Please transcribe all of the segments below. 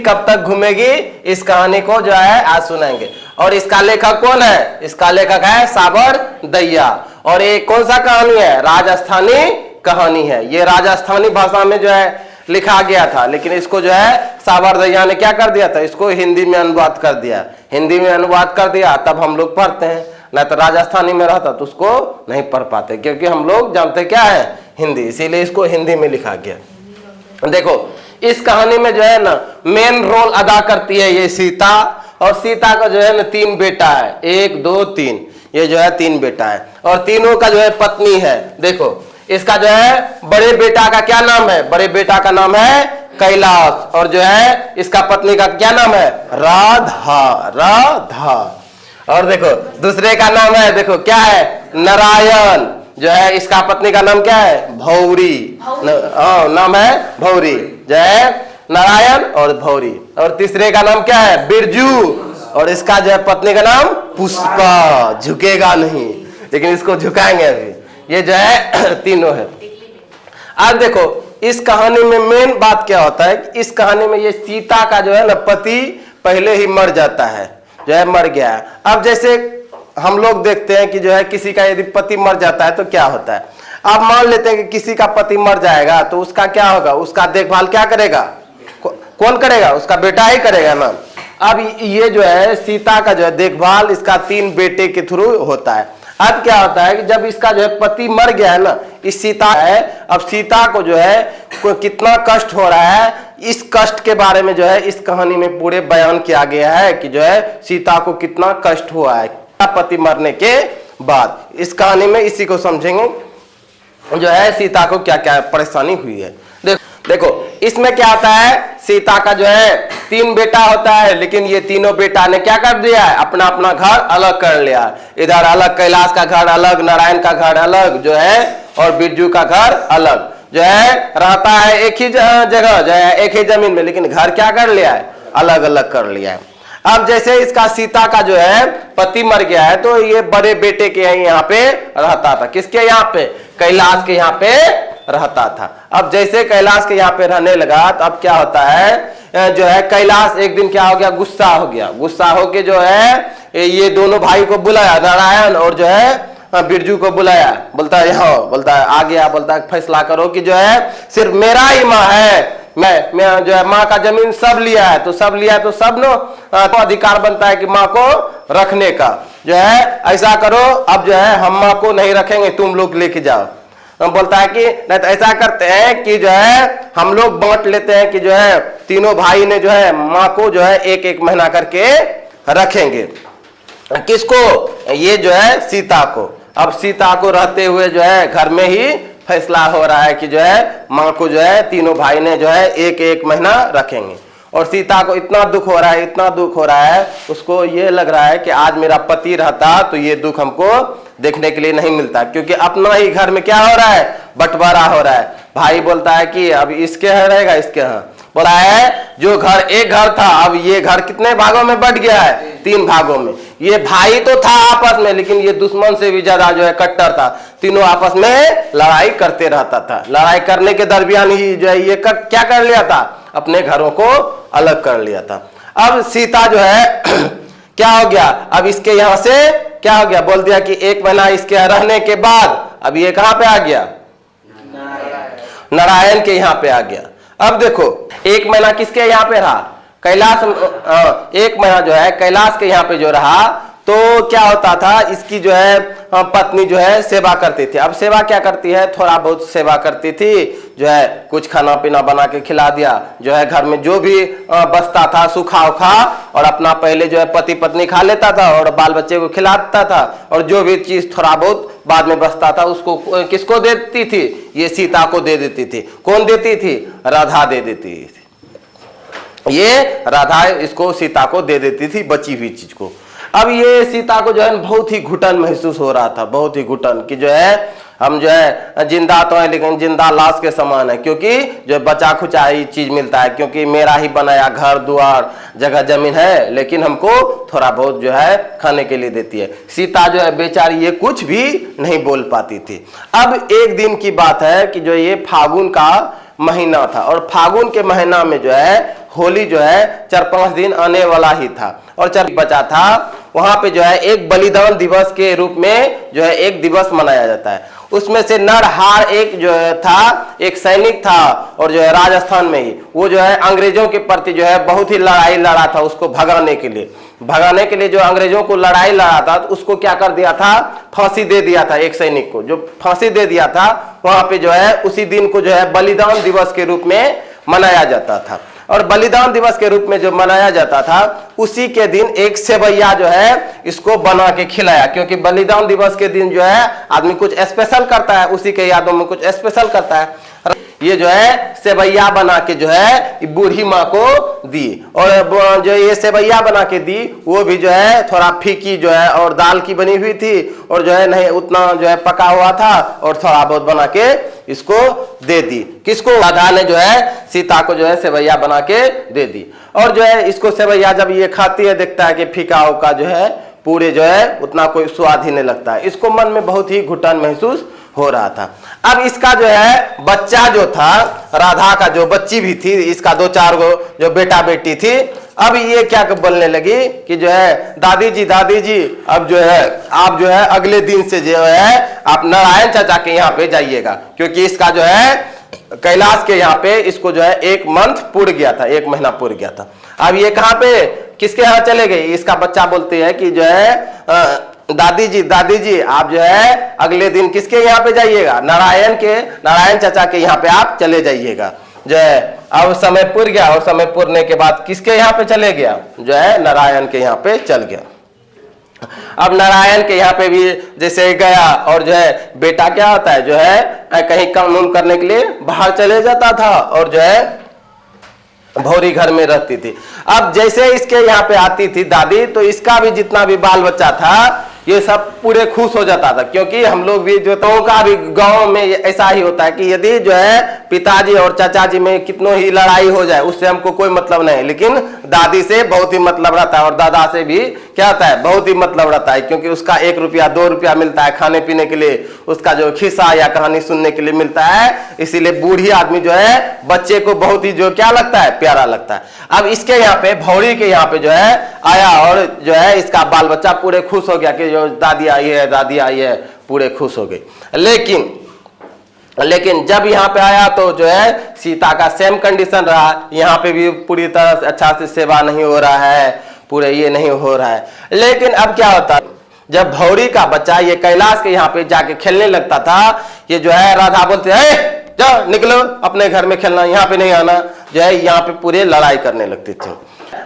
कब तक घूमेगी, इस कहानी को जो है आज सुनाएंगे। और इसका लेखक कौन है? इसका लेखक है साबर दैया। और ये कौन सा कहानी है? राजस्थानी कहानी है। ये राजस्थानी भाषा में जो है लिखा गया था, लेकिन इसको जो है साबर दैया ने क्या कर दिया था, इसको हिंदी में अनुवाद कर दिया। हिंदी में अनुवाद कर दिया तब हम लोग पढ़ते हैं, ना तो राजस्थानी में रहता तो उसको नहीं पढ़ पाते, क्योंकि हम लोग जानते क्या है, हिंदी, इसीलिए इसको हिंदी में लिखा गया। देखो इस कहानी में जो है ना मेन रोल अदा करती है ये सीता। और सीता का जो है ना 3 बेटा है, 1 2 3, ये जो है 3 बेटा है और तीनों का जो है पत्नी है। देखो इसका जो है बड़े बेटा का क्या नाम है? बड़े बेटा का नाम है कैलाश। और जो है इसका पत्नी का क्या नाम है? राधा। राधा। और देखो दूसरे का नाम है, देखो क्या है? नारायण। जो है इसका पत्नी का नाम क्या है? भौरी। नाम है भौरी, जो है नारायण और भौरी। और तीसरे का नाम क्या है? बिरजू। और इसका जो है पत्नी का नाम पुष्पा। झुकेगा नहीं, लेकिन इसको झुकाएंगे अभी। ये जो है तीनों है। अब देखो इस कहानी में मेन बात क्या होता है कि इस कहानी में ये सीता का जो है ना पति पहले ही मर जाता है, जो है मर गया है। अब जैसे हम लोग देखते हैं कि जो है किसी का यदि पति मर जाता है तो क्या होता है। अब मान लेते हैं कि किसी का पति मर जाएगा तो उसका क्या होगा? उसका देखभाल क्या करेगा? कौन करेगा? उसका बेटा ही करेगा ना। अब ये जो है सीता का जो है देखभाल इसका 3 बेटे के थ्रू होता है। अब क्या होता है कि जब इसका जो है पति मर गया है ना, इस सीता है, अब सीता को जो है कितना कष्ट हो रहा है, इस कष्ट के बारे में जो है इस कहानी में पूरे बयान किया गया है कि जो है सीता को कितना कष्ट हुआ है पति मरने के बाद। इस कहानी में इसी को समझेंगे, जो है सीता को क्या क्या परेशानी हुई है। देखो इसमें क्या होता है, सीता का जो है 3 बेटा होता है, लेकिन ये तीनों बेटा ने क्या कर दिया है? अपना अपना घर अलग कर लिया। इधर अलग, कैलाश का घर अलग, नारायण का घर अलग जो है, और बिरजू का घर अलग, जो है रहता है एक ही जगह, जो है एक ही जमीन में, लेकिन घर क्या कर लिया है? अलग अलग कर लिया है। अब जैसे इसका सीता का जो है पति मर गया है तो ये बड़े बेटे के यहाँ पे रहता था। किसके यहाँ पे? कैलाश के यहाँ पे रहता था। अब जैसे कैलाश के यहाँ पे रहने लगा तो अब क्या होता है, जो है कैलाश एक दिन क्या हो गया? गुस्सा हो गया। गुस्सा होके जो है ये दोनों भाई को बुलाया, नारायण और जो है बिरजू को बुलाया। बोलता है यहाँ, बोलता है आ गया, बोलता है फैसला करो कि जो है सिर्फ मेरा ही माँ है, मैं जो है माँ का जमीन सब लिया है, तो सब लिया है तो सब नो तो अधिकार बनता है कि माँ को रखने का। जो है ऐसा करो, अब जो है हम माँ को नहीं रखेंगे, तुम लोग लेके जाओ। बोलता है कि नहीं तो ऐसा करते हैं कि जो है हम लोग बांट लेते हैं कि जो है तीनों भाई ने जो है माँ को जो है 1-1 महीना करके रखेंगे। किसको? ये जो है सीता को। अब सीता को रहते हुए जो है घर में ही फैसला हो रहा है कि जो है माँ को जो है तीनों भाई ने जो है 1-1 महीना रखेंगे। और सीता को इतना दुख हो रहा है, इतना दुख हो रहा है, उसको ये लग रहा है कि आज मेरा पति रहता तो ये दुख हमको देखने के लिए नहीं मिलता, क्योंकि अपना ही घर में क्या हो रहा है? बंटवारा हो रहा है। भाई बोलता है कि अब इसके यहाँ रहेगा, इसके यहाँ। बोला है जो घर एक घर था, अब ये घर कितने भागों में बट गया है? 3 भागों में। ये भाई तो था आपस में, लेकिन ये दुश्मन से भी ज्यादा जो है कट्टर था। तीनों आपस में लड़ाई करते रहता था। लड़ाई करने के दरमियान ही जो है ये क्या कर लिया था? अपने घरों को अलग कर लिया था। अब सीता जो है क्या हो गया? अब इसके यहाँ से क्या हो गया? बोल दिया कि 1 महीना इसके यहाँ रहने के बाद अब ये कहाँ पे आ गया? नारायण के यहाँ पे आ गया। अब देखो 1 महीना किसके यहाँ पे रहा? कैलाश। 1 महीना जो है कैलाश के यहाँ पे जो रहा तो क्या होता था, इसकी जो है पत्नी जो है सेवा करती थी। अब सेवा क्या करती है? थोड़ा बहुत सेवा करती थी, जो है कुछ खाना पीना बना के खिला दिया, जो है घर में जो भी बचता था सूखा उखा, और अपना पहले जो है पति पत्नी खा लेता था और बाल बच्चे को खिलाता था, और जो भी चीज थोड़ा बहुत बाद में बचता था उसको किसको देती थी? ये सीता को दे देती थी। कौन देती थी? राधा दे देती थी। ये राधा इसको सीता को दे देती थी बची हुई चीज को। अब ये सीता को जो है बहुत ही घुटन महसूस हो रहा था, बहुत ही घुटन कि जो है हम जो है जिंदा तो है लेकिन जिंदा लाश के समान है, क्योंकि जो बचा खुचा ही चीज मिलता है, क्योंकि मेरा ही बनाया घर द्वार जगह जमीन है, लेकिन हमको थोड़ा बहुत जो है खाने के लिए देती है। सीता जो है बेचारी ये कुछ भी नहीं बोल पाती थी। अब एक दिन की बात है कि जो ये फागुन का महीना था और फागुन के महीना में जो है होली जो है 4-5 दिन आने वाला ही था और 4 बचा था। वहां पे जो है एक बलिदान दिवस के रूप में जो है एक दिवस मनाया जाता है। उसमें से नरहार एक जो है था, एक सैनिक था और जो है राजस्थान में ही वो जो है अंग्रेजों के प्रति जो है बहुत ही लड़ाई लड़ा था। उसको भगाने के लिए जो अंग्रेजों को लड़ाई लड़ा था, तो उसको क्या कर दिया था, फांसी दे दिया था। एक सैनिक को जो फांसी दे दिया था, वहां पे जो है उसी दिन को जो है बलिदान दिवस के रूप में मनाया जाता था। और बलिदान दिवस के रूप में जो मनाया जाता था, उसी के दिन एक सेवैया जो है इसको बना के खिलाया, क्योंकि बलिदान दिवस के दिन जो है आदमी कुछ स्पेशल करता है, उसी के यादों में कुछ स्पेशल करता है। ये जो है सेवैया बना के जो है बूढ़ी माँ को दी और जो ये सेवैया बना के दी वो भी जो है थोड़ा फीकी जो है और दाल की बनी हुई थी और जो है नहीं उतना जो है पका हुआ था और थोड़ा बहुत बना के इसको दे दी। किसको? राधा ने जो है सीता को जो है सेवैया बना के दे दी। और जो है इसको सेवैया जब ये खाती है, देखता है कि फीका उका जो है पूरे जो है उतना कोई स्वाद ही नहीं लगता है। इसको मन में बहुत ही घुटन महसूस हो रहा था। अब इसका जो है बच्चा जो था, राधा का जो बच्ची भी थी, इसका 2-4 गो जो बेटा बेटी थी, अब ये क्या बोलने लगी कि जो है दादी जी अब जो है आप जो है अगले दिन से जो है आप नारायण चाचा के यहाँ पे जाइएगा, क्योंकि इसका जो है कैलाश के यहाँ पे इसको जो है 1 मंथ पूर्ण गया था, 1 महीना पूर्ण गया था। अब ये कहाँ पे किसके यहाँ चले गए? इसका बच्चा बोलते हैं कि जो है दादी जी आप जो है अगले दिन किसके यहाँ पे जाइएगा? नारायण चाचा के यहाँ पे आप चले जाइएगा। जो है अब समय पूर गया और समय पूरने के बाद किसके यहाँ पे चले गया? जो है नारायण के यहाँ पे चल गया। अब नारायण के यहाँ पे भी जैसे गया और जो है बेटा क्या होता है जो है कहीं काम उम करने के लिए बाहर चले जाता था और जो है भौरी घर में रहती थी। अब जैसे इसके यहाँ पे आती थी दादी, तो इसका भी जितना भी बाल बच्चा था ये सब पूरे खुश हो जाता था, क्योंकि हम लोग भी जो तो का भी गांव में ऐसा ही होता है कि यदि जो है पिताजी और चाचा जी में कितनों ही लड़ाई हो जाए उससे हमको कोई मतलब नहीं, लेकिन दादी से बहुत ही मतलब रहता है और दादा से भी क्या होता है बहुत ही मतलब रहता है, क्योंकि उसका 1 रुपया 2 रुपया मिलता है खाने पीने के लिए, उसका जो खिस्सा या कहानी सुनने के लिए मिलता है। इसीलिए बूढ़ी आदमी जो है बच्चे को बहुत ही जो क्या लगता है, प्यारा लगता है। अब इसके यहाँ पे भौरी के यहाँ पे जो है आया और जो है इसका बाल बच्चा पूरे खुश हो गया कि जो दादी आई है, पूरे खुश हो गए। लेकिन जब यहाँ पे आया तो जो है सीता का सेम कंडीशन रहा, यहाँ पे भी पूरी तरह से अच्छा से सेवा नहीं हो रहा है, पूरे ये नहीं हो रहा है। लेकिन अब क्या होता है, जब भौरी का बच्चा ये कैलाश के यहाँ पे जाके खेलने लगता था, ये जो है राधा बोलते हैं जाओ निकलो अपने घर में खेलना, यहाँ पे नहीं आना, जो है यहाँ पे पूरे लड़ाई करने लगती थी।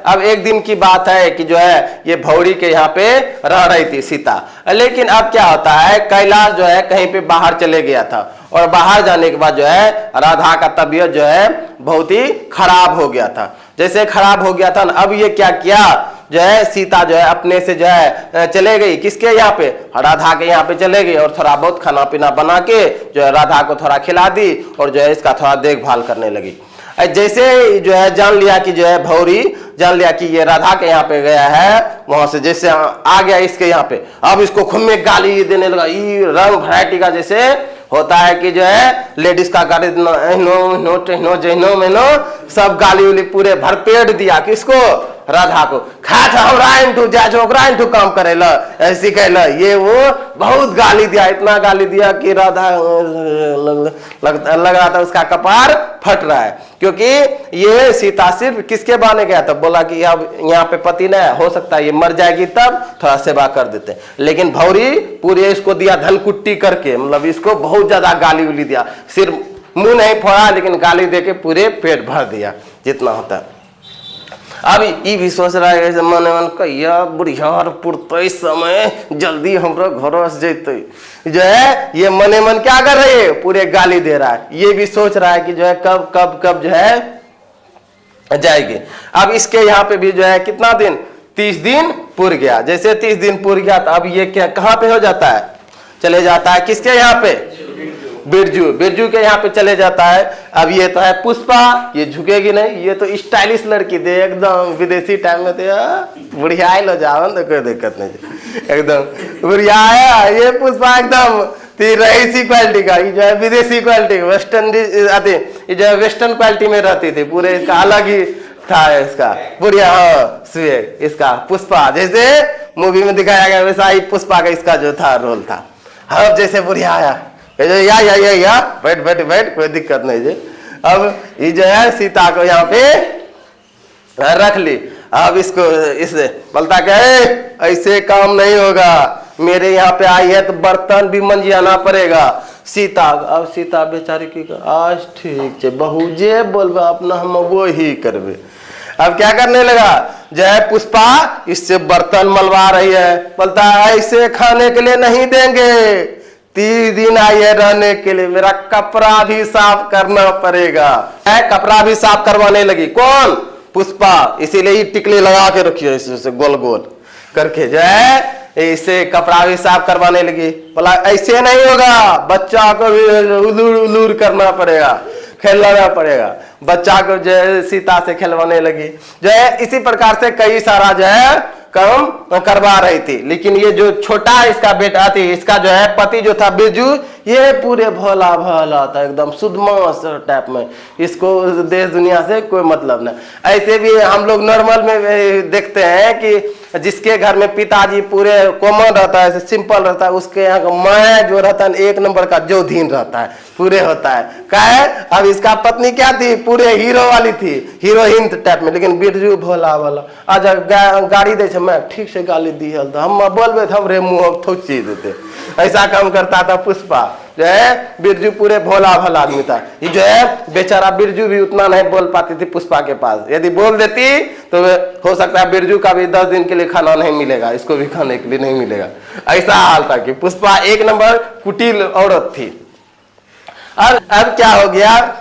अब एक दिन की बात है कि जो है ये भौरी के यहाँ पे रह रही थी सीता, लेकिन अब क्या होता है कैलाश जो है कहीं पे बाहर चले गया था और बाहर जाने के बाद जो है राधा का तबीयत जो है बहुत ही खराब हो गया था। जैसे खराब हो गया था ना, अब ये क्या किया, जो है सीता जो है अपने से जो है चले गई किसके यहाँ पे, राधा के यहाँ पे चले गई और थोड़ा बहुत खाना पीना बना के जो है राधा को थोड़ा खिला दी और जो है इसका थोड़ा देखभाल करने लगी। जैसे जो है जान लिया कि जो है भौरी जान लिया कि ये राधा के यहाँ पे गया है, वहां से जैसे आ गया इसके यहाँ पे, अब इसको खूब में गाली देने लगा। ये रंग वैरायटी का जैसे होता है कि जो है लेडीज का गाली सब गाली उली पूरे भरपेट दिया किसको, राधा को। काम करेला ऐसी कहला, ये वो बहुत गाली दिया, इतना गाली दिया कि राधा लग रहा था उसका कपार फट रहा है, क्योंकि ये सीता सिर्फ किसके बहाने गया था, बोला कि अब यहाँ पे पति न हो सकता है ये मर जाएगी तब थोड़ा सेवा कर देते, लेकिन भौरी पूरे इसको दिया धनकुट्टी करके, मतलब इसको बहुत ज्यादा गाली उली दिया, सिर्फ मुंह नहीं फोड़ा लेकिन गाली देके पूरे पेट भर दिया जितना होता है। अब ये भी सोच रहा है मन मन कैया बुढ़ियार पुरते समय जल्दी हमरा घर से जैते, जो है ये मने मन क्या कर रही है, पूरे गाली दे रहा है। ये भी सोच रहा है कि जो है कब कब कब जो है जाएगी। अब इसके यहाँ पे भी जो है कितना दिन, 30 दिन पूर गया। जैसे 30 दिन पूर गया तो अब ये क्या कहाँ पे हो जाता है, चले जाता है किसके यहाँ पे, बिरजू के यहाँ पे चले जाता है। अब ये तो है पुष्पा, ये झुकेगी नहीं, ये तो स्टाइलिश लड़की दे एकदम विदेशी टाइम में तो बुढ़िया लो जाओ ना, कोई दिक्कत नहीं, एकदम बुढ़िया है ये पुष्पा, एकदम तो रईसी क्वालिटी का, ये जो है विदेशी क्वालिटी, वेस्टर्न आते, ये जो है वेस्टर्न क्वालिटी में रहती थी, पूरे इसका अलग ही था इसका बुढ़िया। हाँ सुए इसका पुष्पा जैसे मूवी में दिखाया गया वैसा ही पुष्पा का इसका जो था रोल था। अब जैसे बुढ़िया आया या बैठ बैठ बैठ, कोई दिक्कत नहीं जी। अब ये जो है सीता को यहाँ पे रख ली। अब इसको इससे बोलता क्या है, ऐसे काम नहीं होगा, मेरे यहाँ पे आई है तो बर्तन भी मंजियाना पड़ेगा। सीता, अब सीता बेचारी की आज ठीक है बहू जे बोलबे अपना हम वो ही करबे। अब क्या करने लगा, जो है पुष्पा इससे बर्तन मलवा रही है, बोलता है ऐसे खाने के लिए नहीं देंगे, 30 दिन आई है रहने के लिए, मेरा कपड़ा भी साफ करना पड़ेगा। कपड़ा भी साफ करवाने लगी, कौन, पुष्पा। इसीलिए ही टिकली लगा के रखी है इसे गोल गोल करके, जो है इसे कपड़ा भी साफ करवाने लगी। बोला ऐसे नहीं होगा, बच्चा को भी उलूर उलूर करना पड़ेगा, खेलना पड़ेगा। बच्चा को जो है सीता से खिलवाने लगी, जो है इसी प्रकार से कई सारा जो है काम करवा रही थी। लेकिन ये जो छोटा इसका बेटा थी, इसका जो है पति जो था बिरजू, ये पूरे भोला भाला था, एकदम सुदमास टाइप में, इसको देश दुनिया से कोई मतलब नहीं। ऐसे भी हम लोग नॉर्मल में देखते हैं कि जिसके घर में पिताजी पूरे कॉमन रहता है, सिंपल रहता है, उसके यहाँ का मैं जो रहता है 1 नंबर का जोधीन रहता है, पूरे होता है। क्या है, अब इसका पत्नी क्या थी, पूरे हीरो वाली थी, हीरोइन टाइप में। लेकिन बिरजू भोला वाला, आज गाड़ी दे मैं ठीक से गाली दी तो हम बोलबे तो हमरे मुंह थोची देते, ऐसा काम करता था पुष्पा। जो है बिरजू पूरे भोला भाला आदमी था। ये जो है बेचारा बिरजू भी उतना नहीं बोल पाती थी पुष्पा के पास, यदि बोल देती तो हो सकता है बिरजू का भी 10 दिन के लिए खाना नहीं मिलेगा, इसको भी खाने के लिए नहीं मिलेगा। ऐसा हाल था कि पुष्पा 1 नंबर कुटिल औरत थी। और अब क्या हो गया,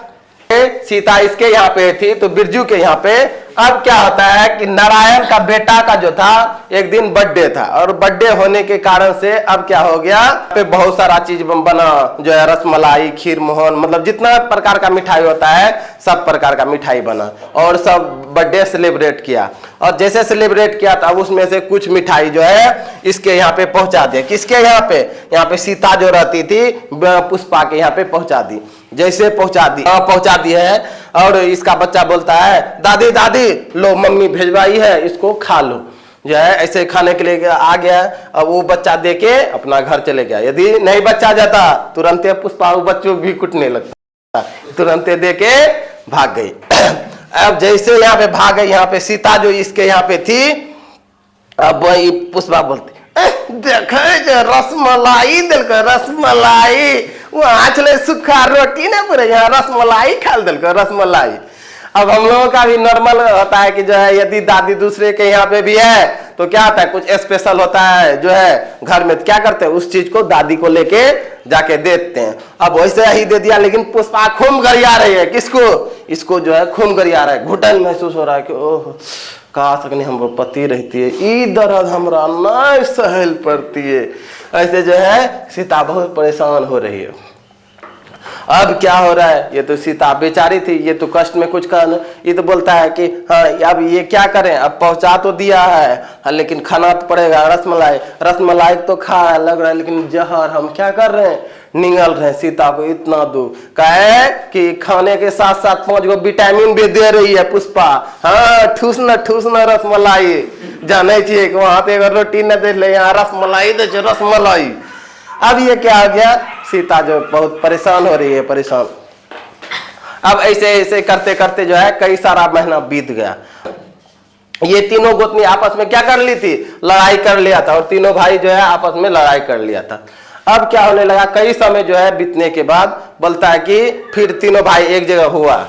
सीता इसके यहाँ पे थी तो बिरजू के यहाँ पे। अब क्या होता है कि नारायण का बेटा का जो था एक दिन बर्थडे था, और बर्थडे होने के कारण से अब क्या हो गया, पे बहुत सारा चीज बना, जो है रसमलाई, खीर मोहन, मतलब जितना प्रकार का मिठाई होता है सब प्रकार का मिठाई बना, और सब बर्थडे सेलिब्रेट किया। और जैसे सेलिब्रेट किया तो अब उसमें से कुछ मिठाई जो है इसके यहाँ पे पहुंचा दिया। किसके यहाँ पे सीता जो रहती थी पुष्पा के यहाँ पे पहुंचा दी। जैसे पहुंचा दी है, और इसका बच्चा बोलता है दादी दादी लो मम्मी भेजवाई है, इसको खा लो। जो है ऐसे खाने के लिए आ गया। अब वो बच्चा देके अपना घर चले गया। यदि नहीं बच्चा जाता तुरंत पुष्पा बच्चों भी कुटने लगता, तुरंत देके भाग गई। अब जैसे यहाँ पे भाग गई, यहाँ पे सीता जो इसके यहाँ पे थी, अब पुष्पा बोलती देखे रसमलाई दिल को, रसमलाई वहां चले सूखा रोटी ना पूरे, यहाँ रसमलाई खा दिल को, रसमलाई। अब हम लोगों का भी नॉर्मल होता है कि जो है यदि दादी दूसरे के यहाँ पे भी है तो क्या होता है, कुछ स्पेशल होता है जो है घर में, क्या करते हैं उस चीज को दादी को लेके जाके देते हैं। अब वैसे ही दे दिया, लेकिन पुष्पा खून गरिया रही है। किसको, इसको जो है खून गरिया रहा है, घुटन महसूस हो रहा है कि ओह कहा सकनी हम पति रहती है, ई दर्द हमरा नहीं सहल पड़ती है। ऐसे जो है सीता बहुत परेशान हो रही है। अब क्या हो रहा है, ये तो सीता बेचारी थी, ये तो कष्ट में कुछ कर, ये तो बोलता है कि हाँ अब ये क्या करें, अब पहुंचा तो दिया है हाँ, लेकिन खाना तो पड़ेगा। रसमलाई, रसमलाई तो खा लग रहा है, लेकिन जहर हम क्या कर रहे हैं, निगल रहे हैं सीता को इतना दूर। कहे कि खाने के साथ साथ 5 गो विटामिन भी दे रही है पुष्पा। हाँ ठूसना रसमलाई, जाने चाहिए कि वहां पे अगर रोटी न दे ले, यहाँ रसमलाई दे, रसमलाई। अब ये क्या हो गया, सीता जो बहुत परेशान हो रही है, परेशान। अब ऐसे ऐसे करते करते जो है कई सारा महीना बीत गया। ये तीनों गोतनी आपस में क्या कर ली थी, लड़ाई कर लिया था, और तीनों भाई जो है आपस में लड़ाई कर लिया था। अब क्या होने लगा, कई समय जो है बीतने के बाद बोलता है कि फिर तीनों भाई एक जगह हुआ।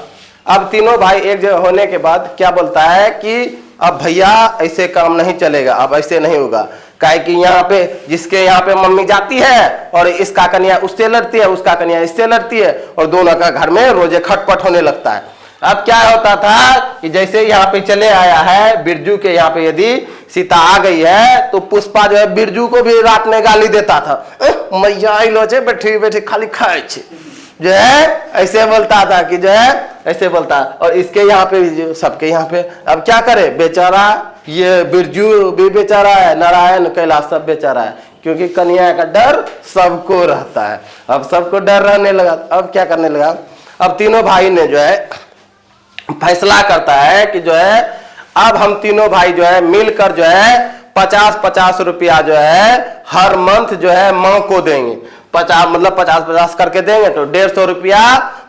अब तीनों भाई एक जगह होने के बाद क्या बोलता है कि अब भैया ऐसे काम नहीं चलेगा, अब ऐसे नहीं होगा। काहे कि यहाँ पे जिसके यहाँ पे मम्मी जाती है और इसका कन्या उससे लड़ती है, उसका कन्या इससे लड़ती है, और दोनों का घर में रोजे खटपट होने लगता है। अब क्या होता था कि जैसे यहाँ पे चले आया है बिरजू के यहाँ पे, यदि सीता आ गई है तो पुष्पा जो है बिरजू को भी रात में गाली देता था, मैया लो छे बैठी बैठी खाली खाए छे, जो है ऐसे बोलता था कि जो है ऐसे बोलता। और इसके यहाँ पे सबके यहाँ पे अब क्या करे बेचारा, ये बिरजू भी बेचारा है, नारायण कैलाश सब बेचारा है। क्योंकि कन्या का डर सबको रहता है। अब सबको डर रहने लगा, अब क्या करने लगा, अब तीनों भाई ने जो है फैसला करता है कि जो है अब हम तीनों भाई जो है मिलकर जो है 50-50 रुपया जो है हर मंथ जो है माँ को देंगे। 50 मतलब 50-50 करके देंगे तो 150 रुपया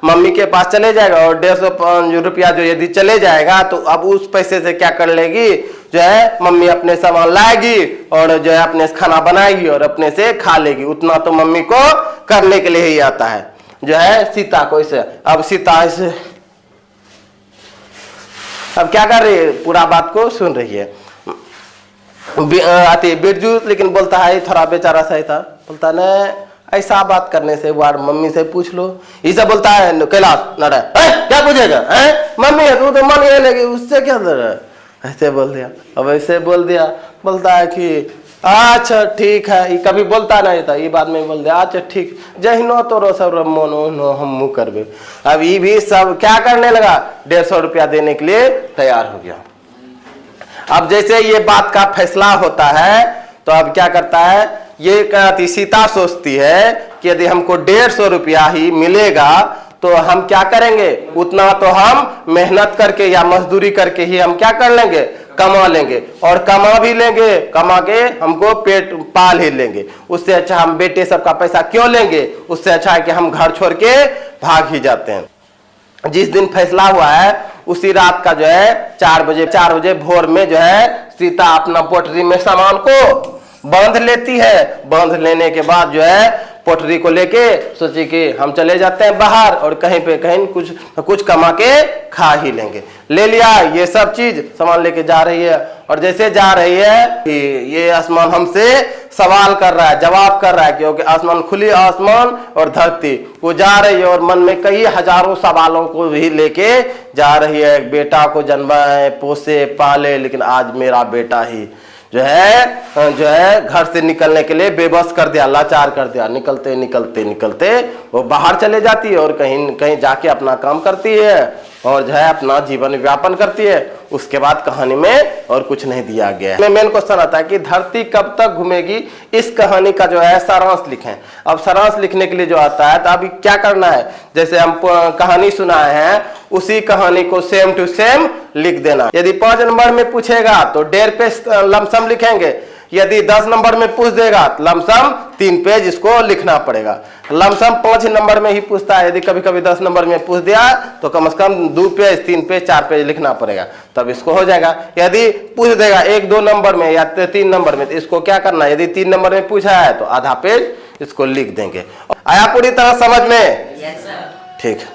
मम्मी के पास चले जाएगा, और 150 रुपया जो यदि चले जाएगा तो अब उस पैसे से क्या कर लेगी, जो है मम्मी अपने सामान लाएगी और जो है अपने से खाना बनाएगी और अपने से खा लेगी। उतना तो मम्मी को करने के लिए ही आता है जो है सीता को। इसे अब सीता इसे अब क्या कर रही है, पूरा बात को सुन रही है। आती बिरजू लेकिन बोलता है थोड़ा बेचारा सही था, बोलता न ऐसा बात करने से बार मम्मी से पूछ लो। इसे बोलता है कैलाश नड़ा क्या पूछेगा मम्मी है तू तो मन ये लगी उससे क्या दर है, ऐसे बोल दिया। अब ऐसे बोल दिया, बोलता है कि अच्छा ठीक है, ये कभी बोलता नहीं था, ये बाद में बोल दिया अच्छा ठीक जहिनो तो सब मोनो हम मुँह करबे। अब ये भी सब क्या करने लगा, 150 रुपया देने के लिए तैयार हो गया। अब जैसे ये बात का फैसला होता है तो अब क्या करता है, ये कहती सीता सोचती है कि यदि हमको 150 रुपया ही मिलेगा तो हम क्या करेंगे, उतना तो हम मेहनत करके या मजदूरी करके ही हम क्या कर लेंगे, कमा लेंगे, और कमा भी लेंगे, कमा के हमको पेट पाल ही लेंगे। उससे अच्छा हम बेटे सबका पैसा क्यों लेंगे, उससे अच्छा है कि हम घर छोड़ के भाग ही जाते हैं। जिस दिन फैसला हुआ है उसी रात का जो है 4 बजे भोर में जो है सीता अपना पोटरी में सामान को बांध लेती है। बांध लेने के बाद जो है पोटरी को लेके सोची कि हम चले जाते हैं बाहर और कहीं पे कहीं कुछ कमा के खा ही लेंगे। ले लिया ये सब चीज सामान लेके जा रही है, और जैसे जा रही है कि ये आसमान हमसे सवाल कर रहा है, जवाब कर रहा है, क्योंकि आसमान खुली आसमान और धरती वो जा रही है और मन में कई हजारों सवालों को भी लेके जा रही है। बेटा को जन्माए पोसे पाले, लेकिन आज मेरा बेटा ही जो है घर से निकलने के लिए बेबस कर दिया, लाचार कर दिया। निकलते निकलते निकलते वो बाहर चले जाती है और कहीं कहीं जाके अपना काम करती है और जो है अपना जीवन व्यापन करती है। उसके बाद कहानी में और कुछ नहीं दिया गया है। मेन क्वेश्चन आता है कि धरती कब तक घूमेगी, इस कहानी का जो है सारांश लिखें। अब सारांश लिखने के लिए जो आता है तो अभी क्या करना है, जैसे हम कहानी सुनाए हैं उसी कहानी को सेम टू सेम लिख देना। यदि 5 नंबर में पूछेगा तो 1.5 पेज लमसम लिखेंगे, यदि 10 नंबर में पूछ देगा तो लमसम 3 पेज इसको लिखना पड़ेगा। लमसम 5 नंबर में ही पूछता है, यदि कभी कभी 10 नंबर में पूछ दिया तो कम से कम 2 पेज 3 पेज 4 पेज लिखना पड़ेगा, तब इसको हो जाएगा। यदि पूछ देगा 1-2 नंबर में या 3 नंबर में तो इसको क्या करना है, यदि 3 नंबर में पूछा है तो आधा पेज इसको लिख देंगे। आया पूरी तरह समझ में? ठीक है।